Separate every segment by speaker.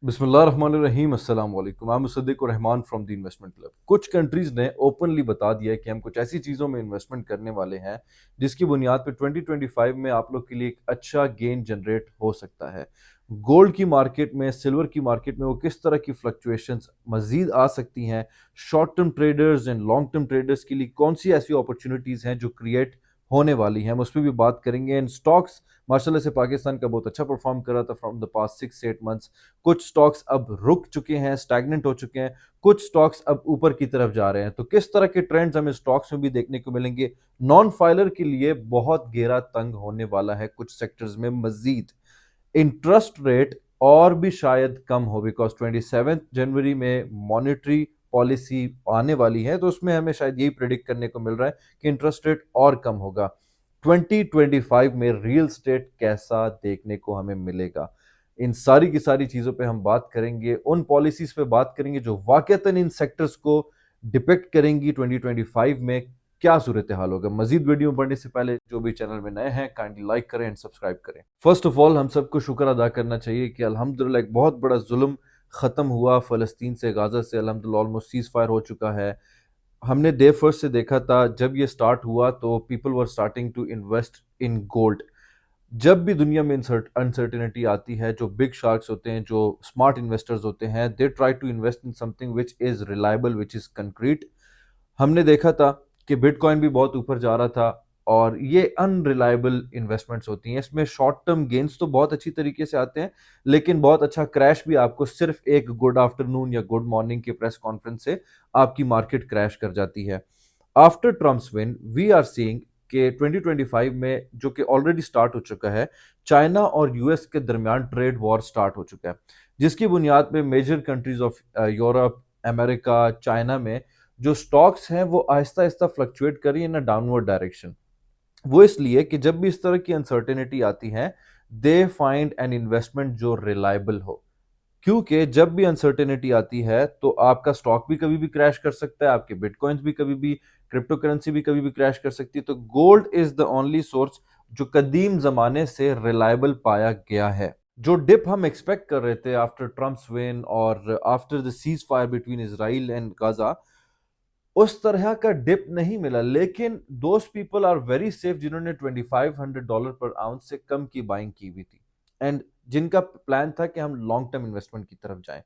Speaker 1: बिस्मिल्लाहिर्रहमानिर्रहीम अस्सलाम वालेकुम। I am Mossadegh Rahman from the investment club. कुछ कंट्रीज ने ओपनली बता दिया है कि हम कुछ ऐसी चीज़ों में इन्वेस्टमेंट करने वाले हैं जिसकी बुनियाद पे 2025 में आप लोग के लिए एक अच्छा गेन जनरेट हो सकता है। गोल्ड की मार्केट में, सिल्वर की मार्केट में वो किस तरह की फ्लक्चुएशंस मजीद आ सकती हैं, short term traders and long term traders के लिए कौन सी ऐसी अपॉर्चुनिटीज़ हैं जो क्रिएट होने वाली हैं, हम उस पर भी बात करेंगे। एंड स्टॉक्स माशाल्लाह से पाकिस्तान का बहुत अच्छा परफॉर्म कर रहा था फ्रॉम द पास्ट 6 से 8 मंथ्स। कुछ स्टॉक्स अब रुक चुके हैं, स्टैग्नेंट हो चुके हैं, कुछ स्टॉक्स अब ऊपर की तरफ जा रहे हैं। तो किस तरह के ट्रेंड्स हमें स्टॉक्स में भी देखने को मिलेंगे? नॉन फाइलर के लिए बहुत गहरा तंग होने वाला है कुछ सेक्टर्स में मजीद। इंटरेस्ट रेट और भी शायद कम हो, बिकॉज 27 जनवरी में मॉनेटरी पॉलिसी आने वाली है, तो उसमें हमें शायद यही प्रिडिक्ट करने को मिल रहा है कि इंटरेस्ट रेट और कम होगा। 2025 में रियल स्टेट कैसा देखने को हमें मिलेगा, इन सारी की सारी चीज़ों पे हम बात करेंगे। उन पॉलिसीज पे बात करेंगे जो वाकईतन इन सेक्टर्स को डिपेक्ट करेंगी 2025 में क्या सूरत हाल होगा। मजीद वीडियो बढ़ने से पहले जो भी चैनल में नए हैं काइंडली लाइक करें एंड सब्सक्राइब करें। फर्स्ट ऑफ ऑल हम सबको शुक्र अदा करना चाहिए कि अल्हम्दुलिल्लाह एक बहुत बड़ा जुल्म ख़त्म हुआ फ़लस्तीन से, गाज़ा से। अल्हम्दुलिल्लाह ऑलमोस्ट सीज़ फायर हो चुका है। हमने डे फर्स्ट से देखा था, जब ये स्टार्ट हुआ तो people were starting to invest in gold. जब भी दुनिया में अनसर्टेनिटी आती है, जो बिग शार्क्स होते हैं, जो स्मार्ट इन्वेस्टर्स होते हैं, they try to invest in something which is reliable, which is concrete. हमने देखा था कि बिटकॉइन भी बहुत ऊपर जा रहा था, और ये अनरिलायबल इन्वेस्टमेंट्स होती हैं। इसमें शॉर्ट टर्म गेन्स तो बहुत अच्छी तरीके से आते हैं, लेकिन बहुत अच्छा क्रैश भी आपको सिर्फ एक गुड आफ्टरनून या गुड मॉर्निंग के प्रेस कॉन्फ्रेंस से आपकी मार्केट क्रैश कर जाती है। After Trump's win we are seeing कि 2025 में, जो कि ऑलरेडी स्टार्ट हो चुका है, चाइना और यूएस के दरमियान ट्रेड वॉर स्टार्ट हो चुका है, जिसकी बुनियाद पे major countries of Europe, America, China में जो स्टॉक्स हैं वो आहिस्ता आहिस्ता फ्लक्चुएट कर रही है ना डाउनवर्ड डायरेक्शन। वो इसलिए कि जब भी इस तरह की अनसर्टेनिटी आती है, दे फाइंड एन इन्वेस्टमेंट जो रिलायबल हो। क्योंकि जब भी अनसर्टेनिटी आती है तो आपका स्टॉक भी कभी भी क्रैश कर सकता है, आपके बिटकॉइंस भी कभी भी, क्रिप्टो करेंसी भी कभी भी क्रैश कर सकती है। तो gold is the only source जो कदीम जमाने से रिलायबल पाया गया है। जो डिप हम एक्सपेक्ट कर रहे थे आफ्टर ट्रम्प्स विन और after the cease fire between Israel and Gaza, उस तरह का डिप नहीं मिला। लेकिन दोस्त पीपल आर वेरी सेफ जिन्होंने $2500 पर आउंस से कम की बाइंग की हुई थी, एंड जिनका प्लान था कि हम लॉन्ग टर्म इन्वेस्टमेंट की तरफ जाएं।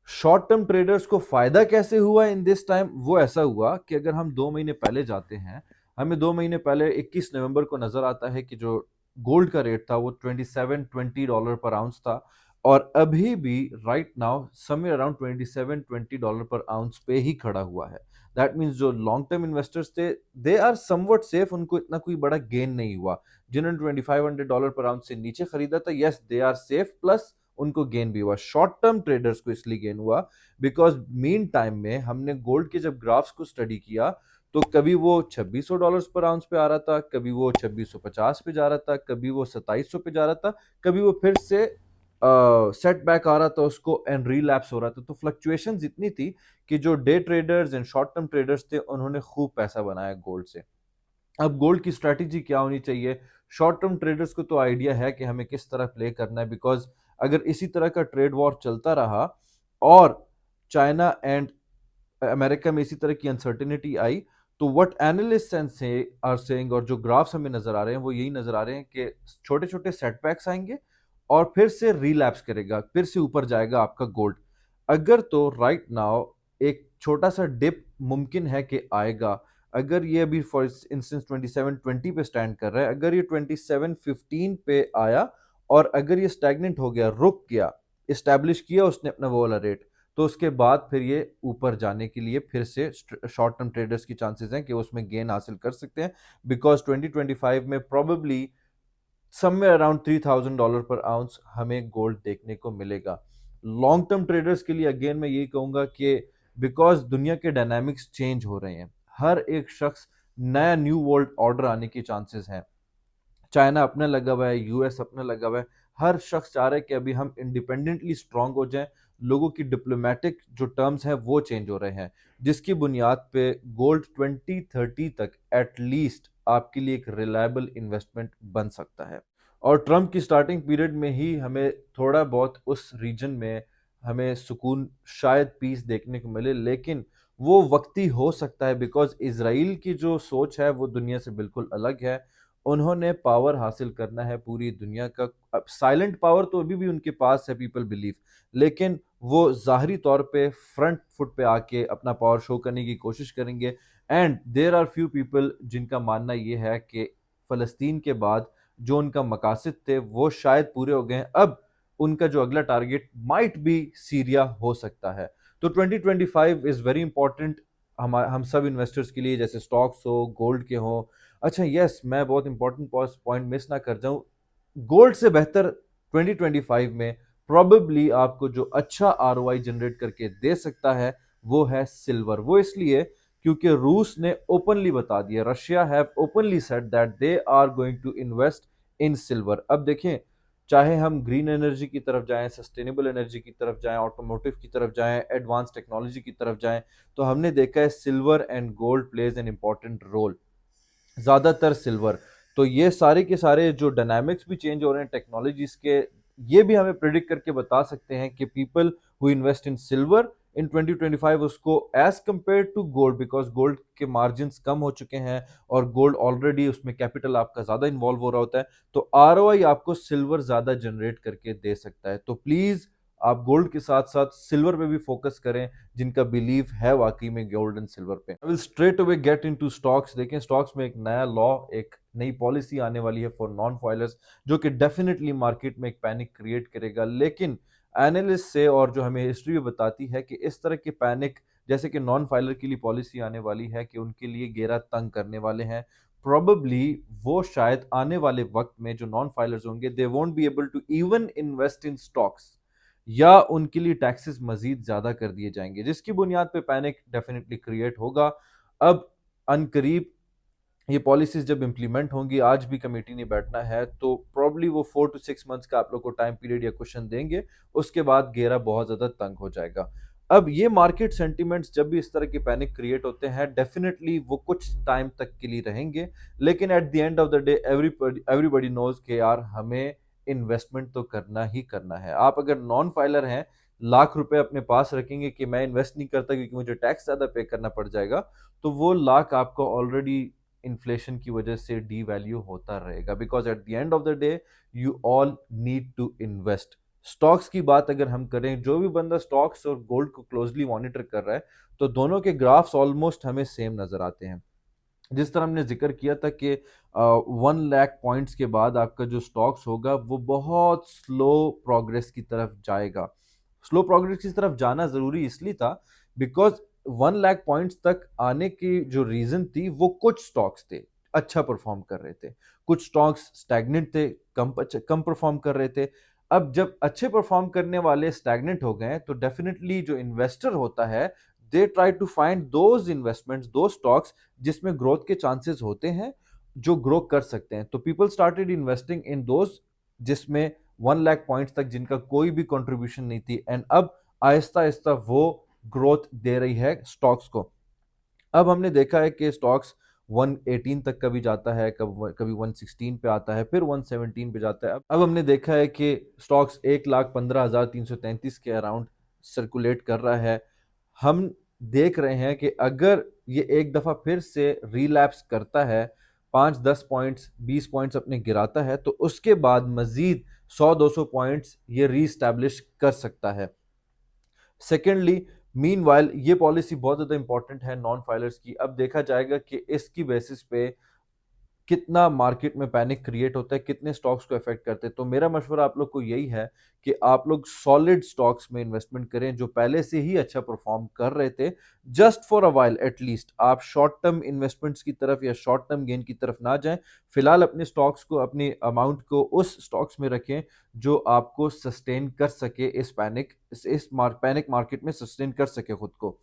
Speaker 1: शॉर्ट टर्म ट्रेडर्स को फायदा कैसे हुआ इन दिस टाइम? वो ऐसा हुआ कि अगर हम 2 महीने पहले जाते हैं, हमें 2 महीने पहले 21 नवंबर को नजर आता है कि जो गोल्ड का रेट था वो $2720 पर आउंस था, और अभी भी राइट नाउ समवेयर अराउंड $2720 पर आउंस पे ही खड़ा हुआ है। दैट मीन्स जो लॉन्ग टर्म इन्वेस्टर्स थे, दे आर समवट सेफ, उनको इतना कोई बड़ा गेन नहीं हुआ। जिन्होंने $2500 पर आउंस से नीचे खरीदा था, yes they are safe, plus उनको गेन भी हुआ। शॉर्ट टर्म ट्रेडर्स को इसलिए गेन हुआ बिकॉज मीन टाइम में हमने गोल्ड के जब ग्राफ्स को स्टडी किया, तो कभी वो $2600 पर आउंस पे आ रहा था, कभी वो 2650 पे जा रहा था, कभी वो 2700 पे जा रहा था, कभी वो फिर से सेटबैक आ रहा था उसको एंड रीलैप्स हो रहा था। तो फ्लक्चुएशन इतनी थी कि जो day traders and short term traders थे उन्होंने खूब पैसा बनाया गोल्ड से। अब गोल्ड की स्ट्रैटेजी क्या होनी चाहिए? शॉर्ट टर्म ट्रेडर्स को तो आइडिया है कि हमें किस तरह प्ले करना है, बिकॉज अगर इसी तरह का ट्रेड वॉर चलता रहा और चाइना एंड अमेरिका में इसी तरह की अनसर्टेनिटी आई, तो व्हाट एनालिस्ट आर सेइंग और जो ग्राफ्स हमें नजर आ रहे हैं वो यही नजर आ रहे हैं कि छोटे छोटे सेटबैक्स आएंगे और फिर से रिलैप्स करेगा, फिर से ऊपर जाएगा आपका गोल्ड। अगर तो राइट नाउ एक छोटा सा डिप मुमकिन है कि आएगा। अगर ये अभी फॉर इंस्टेंस 2720 पे स्टैंड कर रहा है, अगर ये 2715 पे आया और अगर ये स्टैग्नेंट हो गया, रुक गया, इस्टेब्लिश किया उसने अपना वो वाला रेट, तो उसके बाद फिर ये ऊपर जाने के लिए फिर से शॉर्ट टर्म ट्रेडर्स की चांसेस हैं कि उसमें गेन हासिल कर सकते हैं। बिकॉज 2025 में प्रोबेबली समवेयर अराउंड $3000 पर आउंस हमें गोल्ड देखने को मिलेगा। लॉन्ग टर्म ट्रेडर्स के लिए अगेन मैं यही कहूंगा कि बिकॉज दुनिया के डायनामिक्स चेंज हो रहे हैं, हर एक शख्स नया न्यू वर्ल्ड ऑर्डर आने की चांसेस हैं। चाइना अपने लगा हुआ है, यूएस अपने लगा हुआ है, हर शख्स चाह रहा है कि अभी हम इंडिपेंडेंटली स्ट्रांग हो जाएं। लोगों की डिप्लोमेटिक जो टर्म्स हैं वो चेंज हो रहे हैं, जिसकी बुनियाद पे गोल्ड 2030 तक एटलीस्ट आपके लिए एक रिलायबल इन्वेस्टमेंट बन सकता है। और ट्रम्प की स्टार्टिंग पीरियड में ही हमें थोड़ा बहुत उस रीजन में हमें सुकून, शायद पीस देखने को मिले, लेकिन वो वक्ती हो सकता है बिकॉज इसराइल की जो सोच है वो दुनिया से बिल्कुल अलग है। उन्होंने पावर हासिल करना है पूरी दुनिया का। अब साइलेंट पावर तो अभी भी उनके पास है, पीपल बिलीव, लेकिन वो ज़ाहरी तौर पे फ्रंट फुट पे आके अपना पावर शो करने की कोशिश करेंगे। And there are few people जिनका मानना ये है कि फ़लस्तीन के बाद जो उनका मकासद थे वो शायद पूरे हो गए हैं। अब उनका जो अगला टारगेट माइट बी सीरिया हो सकता है। तो 2025 इज़ वेरी इंपॉर्टेंट हम सब इन्वेस्टर्स के लिए, जैसे स्टॉक्स हो, गोल्ड के हो। अच्छा यस, मैं बहुत इंपॉर्टेंट पॉइंट मिस ना कर जाऊं, गोल्ड से बेहतर 2025 में प्रॉबेबली आपको जो अच्छा आरओआई जनरेट करके दे सकता है वो है सिल्वर। वो इसलिए क्योंकि रूस ने ओपनली बता दिया, Russia have openly said that they are going to invest in silver. अब देखें, चाहे हम ग्रीन एनर्जी की तरफ जाएं, सस्टेनेबल एनर्जी की तरफ जाएं, ऑटोमोटिव की तरफ जाएं, एडवांस टेक्नोलॉजी की तरफ जाएं, तो हमने देखा है silver and gold plays an important role, ज़्यादातर सिल्वर। तो ये सारे के सारे जो डायनामिक्स भी चेंज हो रहे हैं टेक्नोलॉजीज के, ये भी हमें प्रिडिक्ट करके बता सकते हैं कि people who invest in silver in 2025 उसको as compare to gold, because gold के मार्जिन्स कम हो चुके हैं और गोल्ड ऑलरेडी उसमें कैपिटल आपका ज़्यादा इन्वॉल्व हो रहा होता है, तो आरओआई आपको सिल्वर ज़्यादा जनरेट करके दे सकता है। तो प्लीज़ आप गोल्ड के साथ साथ सिल्वर पे भी फोकस करें, जिनका बिलीव है वाकई में गोल्ड एंड सिल्वर पे। I will straight away get into stocks. देखें, स्टॉक्स में एक नया लॉ, एक नई पॉलिसी आने वाली है फॉर नॉन फाइलर्स, जो कि डेफिनेटली मार्केट में एक पैनिक क्रिएट करेगा। लेकिन एनालिस्ट से और जो हमें हिस्ट्री भी बताती है कि इस तरह के पैनिक, जैसे कि नॉन फाइलर के लिए पॉलिसी आने वाली है कि उनके लिए घेरा तंग करने वाले हैं, प्रोबेबली वो शायद आने वाले वक्त में जो नॉन फाइलर्स होंगे they won't be able to even invest in stocks, या उनके लिए टैक्सेस मजीद ज्यादा कर दिए जाएंगे, जिसकी बुनियाद पे पैनिक डेफिनेटली क्रिएट होगा। अब अनकरीब ये पॉलिसीज जब इंप्लीमेंट होंगी, आज भी कमेटी ने बैठना है, तो प्रॉब्ली वो 4 to 6 मंथ्स का आप लोग को टाइम पीरियड या क्वेश्चन देंगे, उसके बाद घेरा बहुत ज्यादा तंग हो जाएगा। अब ये मार्केट सेंटिमेंट्स जब भी इस तरह के पैनिक क्रिएट होते हैं, डेफिनेटली वो कुछ टाइम तक के लिए रहेंगे, लेकिन at the end of the day everybody knows कि यार हमें इन्वेस्टमेंट तो करना ही करना है। आप अगर नॉन फाइलर हैं, लाख रुपए अपने पास रखेंगे कि मैं इन्वेस्ट नहीं करता क्योंकि मुझे टैक्स ज्यादा पे करना पड़ जाएगा, तो वो लाख आपको ऑलरेडी इन्फ्लेशन की वजह से डी वैल्यू होता रहेगा, because at the end of the day you all need to invest. Stocks की बात अगर हम करें, जो भी बंदा स्टॉक्स और गोल्ड को क्लोजली मॉनिटर कर रहा है, तो दोनों के ग्राफ्स ऑलमोस्ट हमें सेम नजर आते हैं। जिस तरह हमने जिक्र किया था कि 1 लाख पॉइंट्स के बाद आपका जो स्टॉक्स होगा वो बहुत स्लो प्रोग्रेस की तरफ जाएगा। स्लो प्रोग्रेस की तरफ जाना जरूरी इसलिए था बिकॉज 1 लाख पॉइंट्स तक आने की जो रीजन थी, वो कुछ स्टॉक्स थे अच्छा परफॉर्म कर रहे थे, कुछ स्टॉक्स स्टैग्नेंट थे, कम परफॉर्म कर रहे थे। अब जब अच्छे परफॉर्म करने वाले स्टैग्नेंट हो गए, तो डेफिनेटली जो इन्वेस्टर होता है, they try to find those investments, those stocks जिसमें ग्रोथ के चांसेस होते हैं, जो ग्रो कर सकते हैं। तो people started investing in those जिसमें 1 लाख पॉइंट्स तक जिनका कोई भी कंट्रीब्यूशन नहीं थी, एंड अब आहिस्ता आहिस्ता वो ग्रोथ दे रही है स्टॉक्स को। अब हमने देखा है कि स्टॉक्स 118 तक कभी जाता है, कभी 116 पे आता है, फिर 117 पे जाता है। अब हमने देखा है कि स्टॉक्स 1,15,333 के अराउंड सर्कुलेट कर रहा है। हम देख रहे हैं कि अगर ये एक दफा फिर से रिलैप्स करता है, 5-10 पॉइंट्स 20 पॉइंट्स अपने गिराता है, तो उसके बाद मजीद 100-200 पॉइंट्स ये रीस्टैब्लिश कर सकता है। सेकेंडली, मीनवाइल ये पॉलिसी बहुत ज़्यादा इंपॉर्टेंट है नॉन फाइलर्स की। अब देखा जाएगा कि इसकी बेसिस पे कितना मार्केट में पैनिक क्रिएट होता है, कितने स्टॉक्स को अफेक्ट करते हैं। तो मेरा मशवरा आप लोग को यही है कि आप लोग सॉलिड स्टॉक्स में इन्वेस्टमेंट करें जो पहले से ही अच्छा परफॉर्म कर रहे थे, just for a while at least. आप शॉर्ट टर्म इन्वेस्टमेंट्स की तरफ या शॉर्ट टर्म गेन की तरफ ना जाएं। फिलहाल अपने स्टॉक्स को, अपनी अमाउंट को उस स्टॉक्स में रखें जो आपको सस्टेन कर सके, इस पैनिक मार्केट में सस्टेन कर सके खुद को।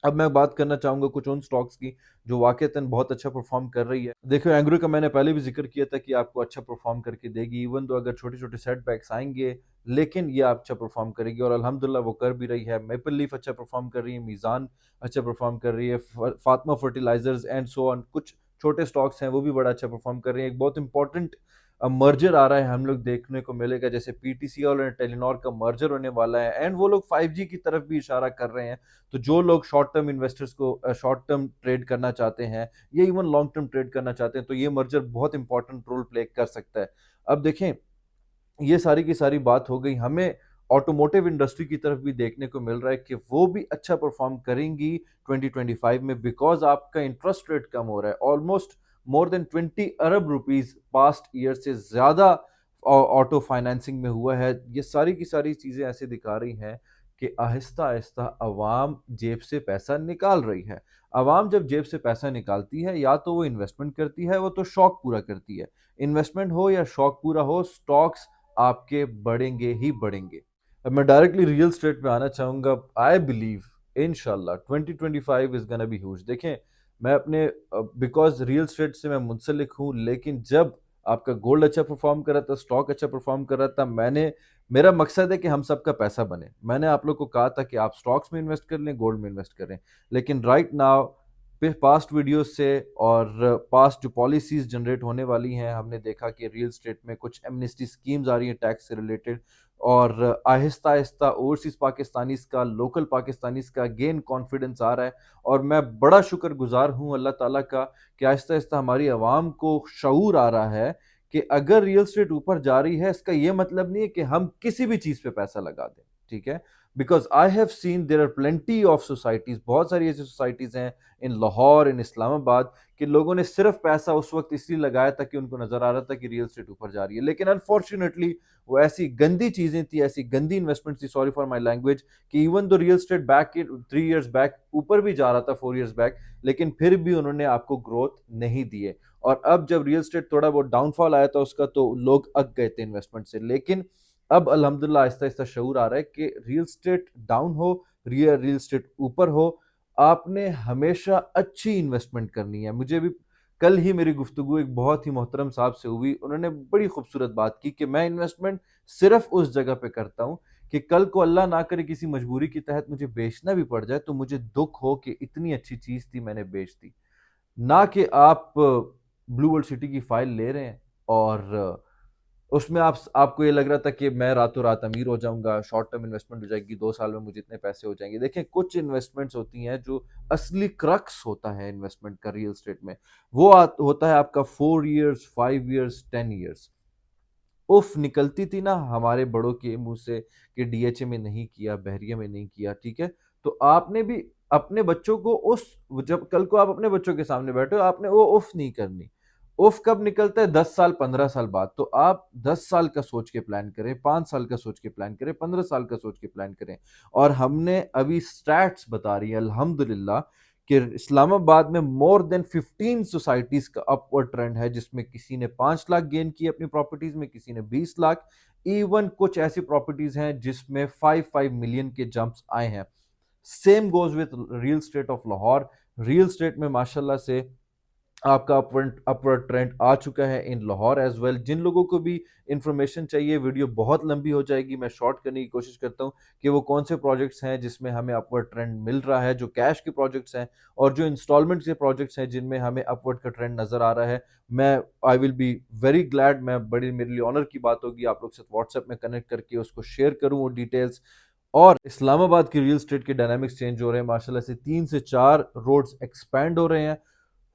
Speaker 1: अब मैं बात करना चाहूंगा कुछ उन स्टॉक्स की जो वाकईतन बहुत अच्छा परफॉर्म कर रही है। देखो, एंग्रो का मैंने पहले भी जिक्र किया था कि आपको अच्छा परफॉर्म करके देगी, इवन तो अगर छोटे छोटे सेटबैक्स आएंगे, लेकिन ये अच्छा परफॉर्म करेगी और अल्हम्दुलिल्लाह वो कर भी रही है। मेपल लीफ अच्छा परफॉर्म कर रही है, मीज़ान अच्छा परफॉर्म कर रही है, Fatima Fertilizers and so on, कुछ छोटे स्टॉक्स हैं वो भी बड़ा अच्छा परफॉर्म कर रही है। एक बहुत इंपॉर्टेंट अब मर्जर आ रहा है, हम लोग देखने को मिलेगा, जैसे पीटीसी और टेलीनॉर का मर्जर होने वाला है, एंड वो लोग 5G की तरफ भी इशारा कर रहे हैं। तो जो लोग शॉर्ट टर्म इन्वेस्टर्स को शॉर्ट टर्म ट्रेड करना चाहते हैं या इवन लॉन्ग टर्म ट्रेड करना चाहते हैं, तो ये मर्जर बहुत इंपॉर्टेंट रोल प्ले कर सकता है। अब देखें, ये सारी की सारी बात हो गई, हमें ऑटोमोटिव इंडस्ट्री की तरफ भी देखने को मिल रहा है कि वो भी अच्छा परफॉर्म करेंगी 2025 में, बिकॉज आपका इंटरेस्ट रेट कम हो रहा है। ऑलमोस्ट मोर देन 20 अरब रुपीज पास्ट ईयर से ज्यादा ऑटो फाइनेंसिंग में हुआ है। ये सारी की सारी चीजें ऐसे दिखा रही हैं कि आहिस्ता आहिस्ता अवाम जेब से पैसा निकाल रही है। अवाम जब जेब से पैसा निकालती है, या तो वो इन्वेस्टमेंट करती है, वो तो शौक पूरा करती है। इन्वेस्टमेंट हो या शौक पूरा हो, स्टॉक्स आपके बढ़ेंगे ही बढ़ेंगे। अब मैं डायरेक्टली रियल स्टेट में आना चाहूंगा। आई बिलीव इनशाला 2025 इज गोना बी ह्यूज। देखें, मैं अपने बिकॉज रियल स्टेट से मैं मुंसलिक हूं, लेकिन जब आपका गोल्ड अच्छा परफॉर्म कर रहा था, स्टॉक अच्छा परफॉर्म कर रहा था, मेरा मकसद है कि हम सबका पैसा बने। मैंने आप लोग को कहा था कि आप स्टॉक्स में इन्वेस्ट कर लें, गोल्ड में इन्वेस्ट करें, लेकिन राइट नाउ पास्ट वीडियोस से और पास्ट जो पॉलिसीज जनरेट होने वाली हैं, हमने देखा कि रियल स्टेट में कुछ एमनेस्टी स्कीम्स आ रही हैं टैक्स से रिलेटेड, और आहिस्ता आहिस्ता ओवरसीज पाकिस्तानीज का, लोकल पाकिस्तानीज का गेन कॉन्फिडेंस आ रहा है। और मैं बड़ा शुक्रगुजार हूँ अल्लाह ताला का कि आहिस्ता आहिस्ता हमारी आवाम को शऊर आ रहा है कि अगर रियल स्टेट ऊपर जा रही है, इसका यह मतलब नहीं है कि हम किसी भी चीज पे पैसा लगा दें, ठीक है। Because I have seen there are plenty of societies, बहुत सारी ऐसी सोसाइटीज हैं इन लाहौर, इन इस्लामाबाद, कि लोगों ने सिर्फ पैसा उस वक्त इसलिए लगाया था कि उनको नजर आ रहा था कि रियल स्टेट ऊपर जा रही है। लेकिन अनफॉर्चुनेटली वो ऐसी गंदी चीजें थी, ऐसी गंदी इन्वेस्टमेंट थी, सॉरी फॉर माई लैंग्वेज, कि even though real estate back 3 years back ऊपर भी जा रहा था, 4 इयर्स बैक, लेकिन फिर भी उन्होंने आपको ग्रोथ नहीं दिए। और अब जब रियल स्टेट थोड़ा बहुत डाउनफॉल आया था उसका, तो लोग अग गए थे इन्वेस्टमेंट से। लेकिन अब अल्हम्दुलिल्लाह आहिस्ता आहिस्ता शऊर आ रहा है कि रियल स्टेट डाउन हो, रियल स्टेट ऊपर हो, आपने हमेशा अच्छी इन्वेस्टमेंट करनी है। मुझे भी कल ही मेरी गुफ्तगू एक बहुत ही मोहतरम साहब से हुई, उन्होंने बड़ी खूबसूरत बात की कि मैं इन्वेस्टमेंट सिर्फ उस जगह पे करता हूं कि कल को अल्लाह ना करे किसी मजबूरी के तहत मुझे बेचना भी पड़ जाए, तो मुझे दुख हो कि इतनी अच्छी चीज थी मैंने बेच दी। ना कि आप ब्लू वर्ल्ड सिटी की फाइल ले रहे हैं और उसमें आपको ये लग रहा था कि मैं रातों रात अमीर हो जाऊंगा, शॉर्ट टर्म इन्वेस्टमेंट हो जाएगी, 2 साल में मुझे इतने पैसे हो जाएंगे। देखें, कुछ इन्वेस्टमेंट्स होती हैं जो असली क्रक्स होता है इन्वेस्टमेंट का रियल स्टेट में, वो होता है आपका 4 इयर्स, 5 इयर्स, 10 इयर्स। उफ निकलती थी ना हमारे बड़ों के मुंह से कि डीएचए में नहीं किया, बहरिया में नहीं किया, ठीक है। तो आपने भी अपने बच्चों को उस, जब कल को आप अपने बच्चों के सामने बैठे हो, आपने वो उफ नहीं करनी। उफ कब निकलता है? 10 साल, 15 साल बाद। तो आप 10 साल का सोच के प्लान करें, 5 साल का सोच के प्लान करें, 15 साल का सोच के प्लान करें। और हमने अभी स्टैट्स बता रही है अल्हम्दुलिल्लाह कि इस्लामाबाद में मोर देन 15 सोसाइटीज का अपवर्ड ट्रेंड है, जिसमें किसी ने 5 लाख गेन किए अपनी प्रॉपर्टीज में, किसी ने 20 लाख, इवन कुछ ऐसी प्रॉपर्टीज हैं जिसमें 5 मिलियन के जंप्स आए हैं। Same goes with real estate of Lahore. Real estate में माशाल्लाह से आपका अपवर्ड ट्रेंड आ चुका है इन लाहौर एज वेल। जिन लोगों को भी इंफॉर्मेशन चाहिए, वीडियो बहुत लंबी हो जाएगी, मैं शॉर्ट करने की कोशिश करता हूं कि वो कौन से प्रोजेक्ट्स हैं जिसमें हमें अपवर्ड ट्रेंड मिल रहा है, जो कैश के प्रोजेक्ट्स हैं, और जो इंस्टॉलमेंट के प्रोजेक्ट्स हैं जिनमें हमें अपवर्ड का ट्रेंड नजर आ रहा है। मैं I will be very glad, मैं बड़ी मेरे लिए ऑनर की बात होगी आप लोग से व्हाट्सएप में कनेक्ट करके उसको शेयर करूं वो डिटेल्स। और इस्लामाबाद की रियल स्टेट के डायनामिक्स चेंज हो रहे हैं माशाल्लाह से, 3 से 4 रोड्स एक्सपैंड हो रहे हैं,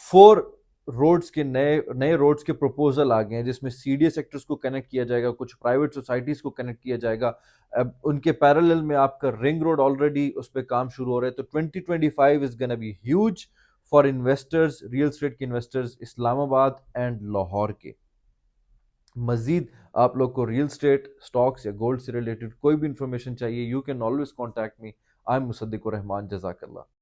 Speaker 1: 4 रोड्स के नए नए रोड्स के प्रपोजल आ गए हैं, जिसमें सीडीए सेक्टर्स को कनेक्ट किया जाएगा, कुछ प्राइवेट सोसाइटीज को कनेक्ट किया जाएगा। अब उनके पैरेलल में आपका रिंग रोड ऑलरेडी उस पर काम शुरू हो रहा है। तो 2025 is gonna be huge for investors, real estate के इन्वेस्टर्स, इस्लामाबाद एंड लाहौर के। मजीद आप लोग को रियल स्टेट, स्टॉक्स या गोल्ड से रिलेटेड कोई भी इंफॉर्मेशन चाहिए, you can always contact me. I am Musaddiqur Rahman. जज़ाकल्लाह।